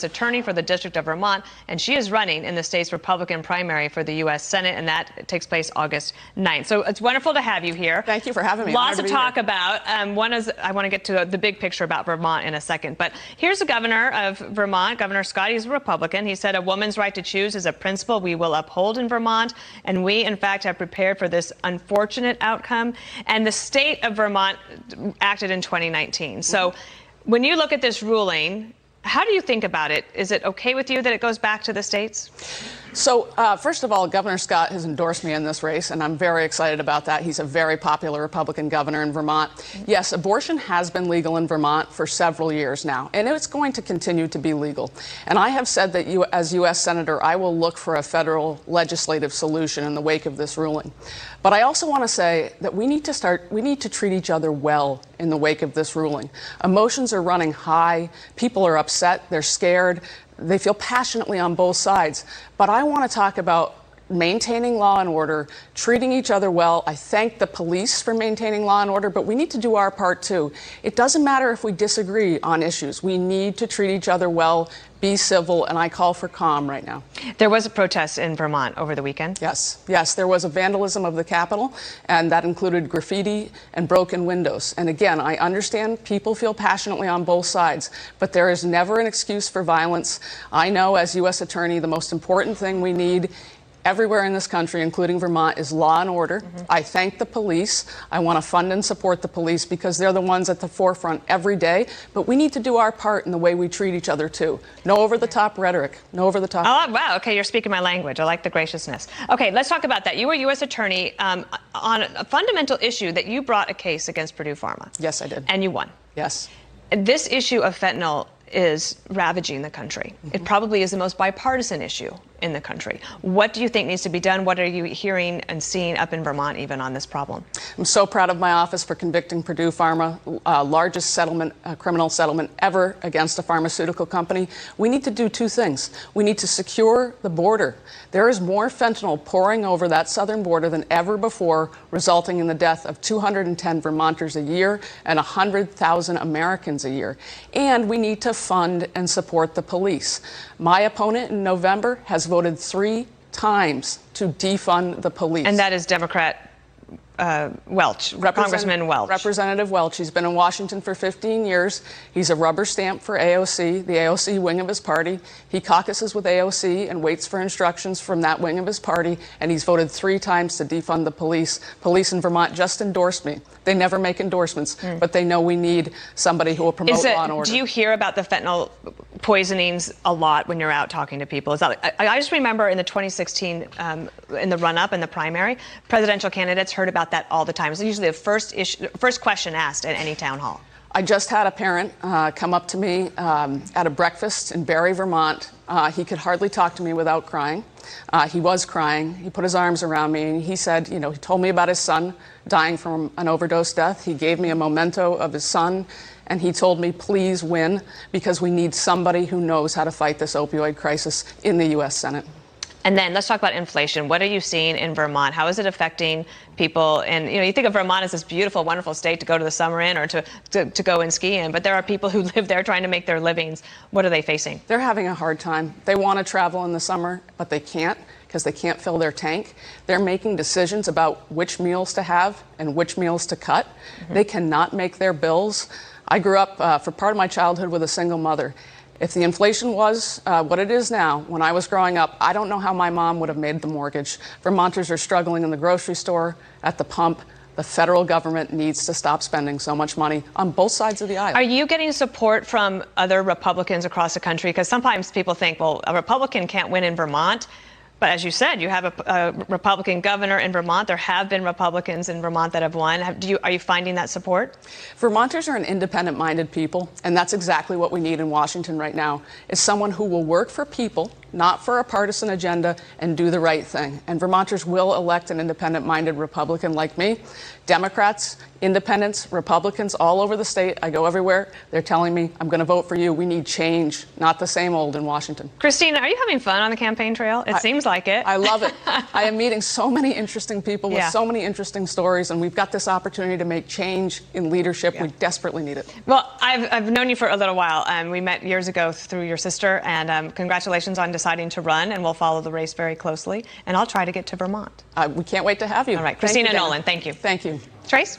Attorney for the District of Vermont, and she is running in the state's Republican primary for the U.S. Senate, and that takes place August 9th. So it's wonderful to have you here. Thank you for having me. Lots to talk about. One is, I want to get to the big picture about Vermont in a second, but here's the governor of Vermont, Governor Scott. He's a Republican. He said a woman's right to choose is a principle we will uphold in Vermont, and we, in fact, have prepared for this unfortunate outcome. And the state of Vermont acted in 2019. So when you look at this ruling, how do you think about it? Is it okay with you that it goes back to the states? So, first of all, Governor Scott has endorsed me in this race, and I'm very excited about that. He's a very popular Republican governor in Vermont. Yes, abortion has been legal in Vermont for several years now, and it's going to continue to be legal. And I have said that as U.S. Senator, I will look for a federal legislative solution in the wake of this ruling. But I also want to say that we need to treat each other well in the wake of this ruling. Emotions are running high. People are upset. They're scared. They feel passionately on both sides. But I want to talk about maintaining law and order, treating each other well. I thank the police for maintaining law and order, but we need to do our part too. It doesn't matter if we disagree on issues. We need to treat each other well, be civil, and I call for calm right now. There was a protest in Vermont over the weekend. Yes, there was a vandalism of the Capitol, and that included graffiti and broken windows. And again, I understand people feel passionately on both sides, but there is never an excuse for violence. I know as U.S. Attorney, the most important thing we need everywhere in this country, including Vermont, is law and order. I thank the police. I want to fund and support the police because they're the ones at the forefront every day. But we need to do our part in the way we treat each other, too. No over-the-top rhetoric. No over-the-top. Oh, wow. Okay, you're speaking my language. I like the graciousness. Okay, let's talk about that. You were U.S. Attorney on a fundamental issue that you brought a case against Purdue Pharma. Yes, I did. And you won. Yes. This issue of fentanyl is ravaging the country. It probably is the most bipartisan issue in the country. What do you think needs to be done? What are you hearing and seeing up in Vermont even on this problem? I'm so proud of my office for convicting Purdue Pharma, largest settlement, criminal settlement ever against a pharmaceutical company. We need to do two things. We need to secure the border. There is more fentanyl pouring over that southern border than ever before, resulting in the death of 210 Vermonters a year and 100,000 Americans a year. And we need to fund and support the police. My opponent in November has voted 3 times to defund the police. And that is Democrat Welch, Congressman Welch. Representative Welch. He's been in Washington for 15 years. He's a rubber stamp for AOC, the AOC wing of his party. He caucuses with AOC and waits for instructions from that wing of his party, and he's voted 3 times to defund the police. Police in Vermont just endorsed me. They never make endorsements, but they know we need somebody who will promote law and order. Do you hear about the fentanyl poisonings a lot when you're out talking to people? Is that, I just remember in the 2016, in the run-up in the primary, presidential candidates heard about that all the time. It's usually the first question asked at any town hall. I just had a parent come up to me at a breakfast in Barre, Vermont. He could hardly talk to me without crying. He was crying. He put his arms around me and he said, he told me about his son dying from an overdose death. He gave me a memento of his son, and he told me, please win, because we need somebody who knows how to fight this opioid crisis in the U.S. Senate. And then let's talk about inflation. What are you seeing in Vermont? How is it affecting people? And you think of Vermont as this beautiful, wonderful state to go to the summer in or to go and ski in, but there are people who live there trying to make their livings. What are they facing? They're having a hard time. They want to travel in the summer, but they can't because they can't fill their tank. They're making decisions about which meals to have and which meals to cut. They cannot make their bills. I grew up for part of my childhood with a single mother. If the inflation was what it is now, when I was growing up, I don't know how my mom would have made the mortgage. Vermonters are struggling in the grocery store, at the pump. The federal government needs to stop spending so much money on both sides of the aisle. Are you getting support from other Republicans across the country? Because sometimes people think, well, a Republican can't win in Vermont. But as you said, you have a Republican governor in Vermont. There have been Republicans in Vermont that have won. Are you finding that support? Vermonters are an independent-minded people, and that's exactly what we need in Washington right now, is someone who will work for people, not for a partisan agenda, and do the right thing. And Vermonters will elect an independent-minded Republican like me. Democrats, Independents, Republicans, all over the state. I go everywhere. They're telling me, I'm going to vote for you. We need change, not the same old in Washington. Christina, are you having fun on the campaign trail? It seems like it. I love it. I am meeting so many interesting people with so many interesting stories, and we've got this opportunity to make change in leadership. We desperately need it. Well, I've known you for a little while. We met years ago through your sister, and congratulations on deciding to run, and we'll follow the race very closely. And I'll try to get to Vermont. We can't wait to have you. All right, Christina Nolan, thank you. Thank you. Trace?